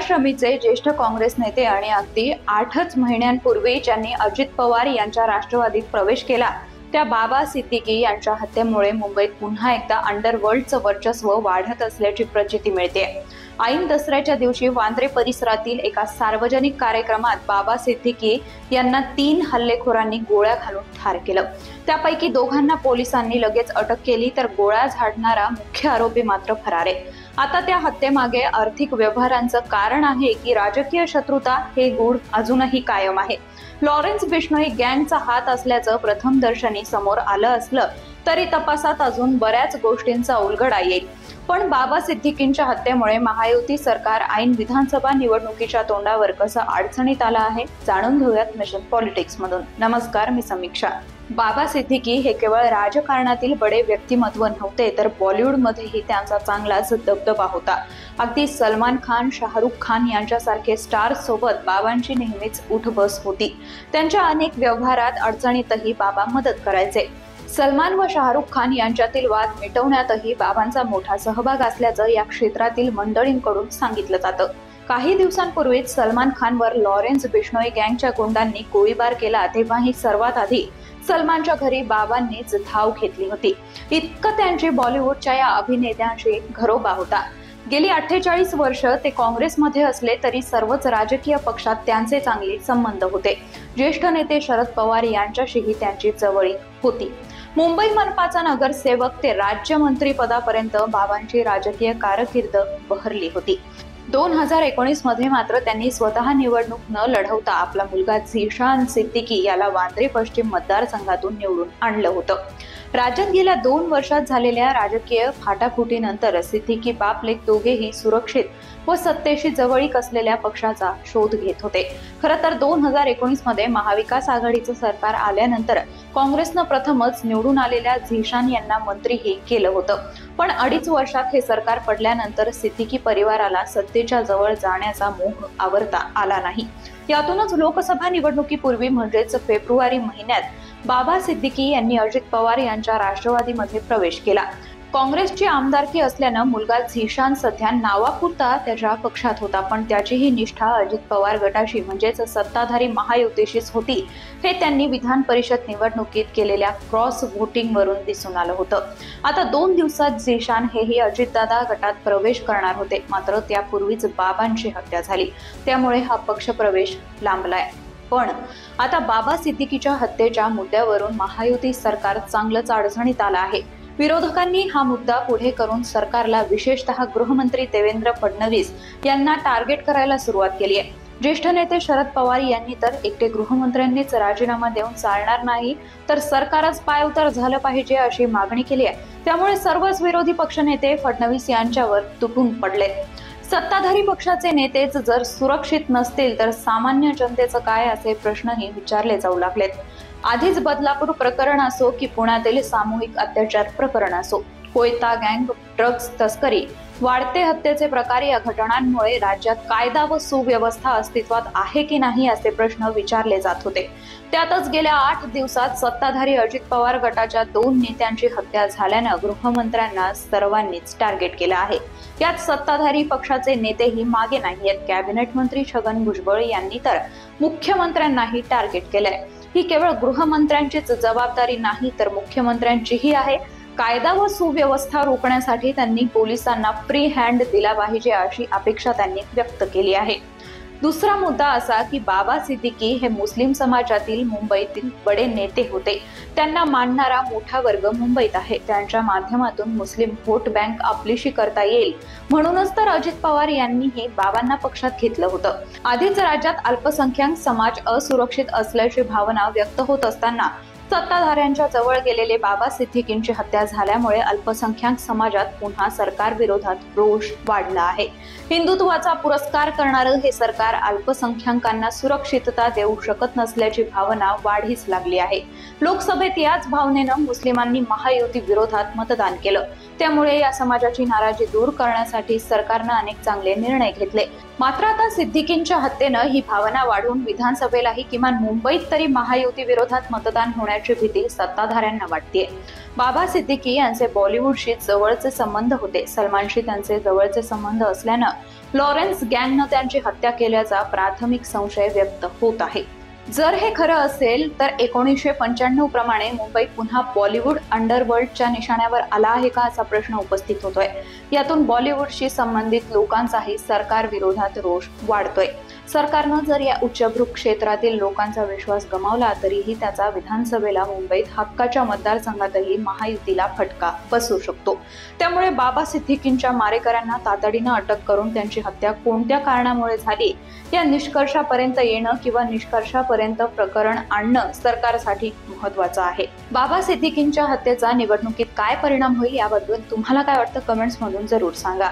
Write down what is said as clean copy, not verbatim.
राष्ट्रवादीचे ज्येष्ठ काँग्रेस नेते आणि अगदी 8च महिन्यांपूर्वी ज्यांनी अजित पवार यांच्या राष्ट्रवादीत प्रवेश केला त्या बाबा सिद्दीकी यांच्या हत्येमुळे मुंबईत पुन्हा एकदा अंडरवर्ल्डचं वर्चस्व वाढत असल्याची प्रचिती मिळते। ऐन दसऱ्याच्या दिवशी वांद्रे परिसरातील एका सार्वजनिक कार्यक्रमात बाबा सिद्दीकी यांना 3 हल्लेखोरांनी गोळ्या घालून ठार केलं। त्यापैकी दोघांना पोलिसांनी लगेच अटक केली, तर गोळ्या झाडणारा मुख्य आरोपी मात्र फरार आहे। आता त्या हत्येमागे आर्थिक व्यवहारांचं कारण आहे की राजकीय शत्रुता हे गूढ अजूनही कायम आहे। लॉरेन्स बिश्नोई गँगचा हात असल्याचं प्रथमदर्शनी समोर आलं असलं तरी तपासात अजून बऱ्याच गोष्टींचा उलगडा येईल। पण बाबा सिद्दीकींच्या हत्येमुळे महायुती सरकार ऐन विधानसभा निवडणुकीच्या तोंडावर कसं अडचणीत आलं आहे, जाणून घेऊयात मिशन पॉलिटिक्स मधून। नमस्कार, मी समीक्षा। बाबा सिद्दीकी हे केवळ राजकारणातील बडे व्यक्तिमत्व नव्हते, तर बॉलिवूडमध्येही त्यांचा चांगलाच दबदबा होता। अगदी सलमान खान, शाहरुख खान यांच्यासारखे स्टार्स सोबत बाबांची नेहमीच उठबस होती। त्यांच्या अनेक व्यवहारात अडचणीतही बाबा मदत करायचे। सलमान व शाहरुख खान यांच्यातील वाद मिटवण्यातही बाबांचा मोठा सहभाग असल्याचं या क्षेत्रातील मंडळींकडून सांगितलं जातं। काही दिवसांपूर्वीच सलमान खानवर लॉरेन्स बिश्नोई गँगच्या गुंडांनी गोळीबार केला, तेव्हाही सर्वात आधी सलमानच्या घरी बाबांनीच धाव घेतली होती। इतकं त्यांची बॉलिवूडच्या या अभिनेत्यांशी घरोबा होता। गेली 48 वर्ष ते काँग्रेसमध्ये असले तरी सर्वच राजकीय पक्षात त्यांचे चांगले संबंध होते। ज्येष्ठ नेते शरद पवार यांच्याशीही त्यांची जवळीक होती। मुंबई मनपाचा नगरसेवक ते राज्यमंत्री पदापर्यंत बाबांची राजकीय कारकीर्द बहरली होती। 2019 मध्ये मात्र त्यांनी स्वतः निवडणूक न लढवता आपला मुलगा झीशान सिद्दीकी याला वांद्रे पश्चिम मतदारसंघातून निवडून आणलं होतं। राज्यात गेल्या 2 वर्षात झालेल्या राजकीय फाटाफुटीनंतर सिद्दीकी बाप लेक दोघेही सुरक्षित व सत्तेशी जवळीक असलेल्या पक्षाचा शोध घेत होते। खरं तर 2019 मध्ये महाविकास आघाडीचं सरकार आल्यानंतर काँग्रेसनं प्रथमच निवडून आलेल्या झीशान यांना मंत्रीही केलं होतं। पण 2.5 वर्षात हे सरकार पडल्यानंतर सिद्दीकी परिवाराला सत्तेच्या जवळ जाण्याचा मोह आवरता आला नाही। यातूनच लोकसभा निवडणुकीपूर्वी म्हणजेच फेब्रुवारी महिन्यात बाबा सिद्दीकी यांनी अजित पवार यांच्या राष्ट्रवादीमध्ये प्रवेश केला। काँग्रेसची आमदारकी असल्यानं मुलगा झीशान सध्या नावापुरता त्याच्या पक्षात होता, पण त्याचीही निष्ठा अजित पवार गटाशी म्हणजेच सत्ताधारी महायुतीशीच होती, हे त्यांनी विधान परिषद निवडणुकीत केलेल्या क्रॉस व्होटिंग वरून दिसून आलं होतं। आता 2 दिवसात झीशान हेही अजितदादा गटात प्रवेश करणार होते, मात्र त्यापूर्वीच बाबांची हत्या झाली, त्यामुळे हा पक्षप्रवेश लांबलाय। पण आता बाबा सिद्दीकीच्या हत्येच्या मुद्द्यावरून महायुती सरकार चांगलंच अडचणीत आलं आहे। विरोधकांनी हा मुद्दा पुढे करून सरकारला, विशेषतः गृहमंत्री देवेंद्र फडणवीस यांना टार्गेट करायला सुरुवात केली आहे। ज्येष्ठ नेते शरद पवार यांनी तर एकटे गृहमंत्र्यांनीच राजीनामा देऊन चालणार नाही, तर सरकारच पायउतार झालं पाहिजे अशी मागणी केली आहे। त्यामुळे सर्वच विरोधी पक्षनेते फडणवीस यांच्यावर तुटून पडले। सत्ताधारी पक्षाचे नेतेच जर सुरक्षित नसतील तर सामान्य जनतेचं काय, असे प्रश्नही विचारले जाऊ लागलेत। आधीच बदलापूर प्रकरण असो की पुण्यातील सामूहिक अत्याचार प्रकरण असो, कोयता गँग, ड्रग्ज तस्करी, वाढते हत्येचे प्रकार या घटनांमुळे राज्यात कायदा व सुव्यवस्था अस्तित्वात आहे की नाही असे प्रश्न विचारले जात होते। त्यातच गेल्या 8 दिवसात सत्ताधारी अजित पवार गटाच्या 2 नेत्यांची हत्या झाल्यानं गृहमंत्र्यांना सर्वांनीच टार्गेट केलं आहे। यात सत्ताधारी पक्षाचे नेतेही मागे नाहीयेत। कॅबिनेट मंत्री छगन भुजबळ यांनी तर मुख्यमंत्र्यांनाही टार्गेट केलंय। ही केवळ गृहमंत्र्यांचीच जबाबदारी नाही, तर मुख्यमंत्र्यांचीही आहे। कायदा व सुव्यवस्था रोखण्यासाठी त्यांनी पोलिसांना फ्री हँड दिला पाहिजे अशी अपेक्षा त्यांनी व्यक्त केली आहे। दुसरा मुद्दा असा की बाबा सिद्दीकी हे मुस्लिम समाजातील मुंबईतील बडे नेते होते। त्यांना मानणारा मोठा वर्ग मुंबईत आहे। त्यांच्या माध्यमातून मुस्लिम व्होट बँक आपलीशी करता येईल, म्हणूनच तर अजित पवार यांनीही बाबांना पक्षात घेतलं होतं। आधीच राज्यात अल्पसंख्याक समाज असुरक्षित असल्याची भावना व्यक्त होत असताना सत्ताधाऱ्यांच्या जवळ गेलेले बाबा सिद्दीकींची हत्या झाल्यामुळे अल्पसंख्याक समाजात पुन्हा सरकार विरोधात रोष वाढला आहे। हिंदुत्वाचा पुरस्कार करणारं हे सरकार अल्पसंख्याकांना सुरक्षितता देऊ शकत नसल्याची भावना वाढीस लागली आहे। लोकसभेत याच भावनेनं मुस्लिमांनी महायुती विरोधात मतदान केलं, त्यामुळे या समाजाची नाराजी दूर करण्यासाठी सरकारनं अनेक चांगले निर्णय घेतले। मात्र आता सिद्दीकींच्या हत्येनं ही भावना वाढून विधानसभेलाही किमान मुंबईत तरी महायुती विरोधात मतदान होण्याची भीती सत्ताधाऱ्यांना वाटतेय. बाबा सिद्दीकी यांचे बॉलिवूडशी जवळचे संबंध होते. सलमानशी त्यांचे जवळचे संबंध असल्यानं लॉरेन्स गँगनं त्यांची हत्या केल्याचा प्राथमिक संशय व्यक्त होत आहे. जर हे खरं असेल तर 1995 प्रमाणे मुंबई पुन्हा बॉलिवूड अंडरवर्ल्डच्या निशाण्यावर आला आहे का असा प्रश्न उपस्थित होतोय. यातून बॉलिवूडशी संबंधित लोकांचाही सरकार विरोधात रोष वाढतोय. सरकारनं जर या उच्चभ्रू क्षेत्रातील लोकांचा विश्वास गमावला तरीही त्याचा विधानसभेला मुंबईत हक्काच्या मतदारसंघातही महायुतीला फटका बसू शकतो. त्यामुळे बाबा सिद्दीकींच्या मारेकऱ्यांना तातडीनं अटक करून त्यांची हत्या कोणत्या कारणामुळे झाली या निष्कर्षापर्यंत येणं किंवा निष्कर्षापर्यंत प्रकरण आणणं सरकारसाठी महत्त्वाचं आहे. बाबा सिद्दीकींच्या हत्येचा निवडणुकीत काय परिणाम होईल याबद्दल तुम्हाला काय वाटतं कमेंट्स मधून जरूर सांगा.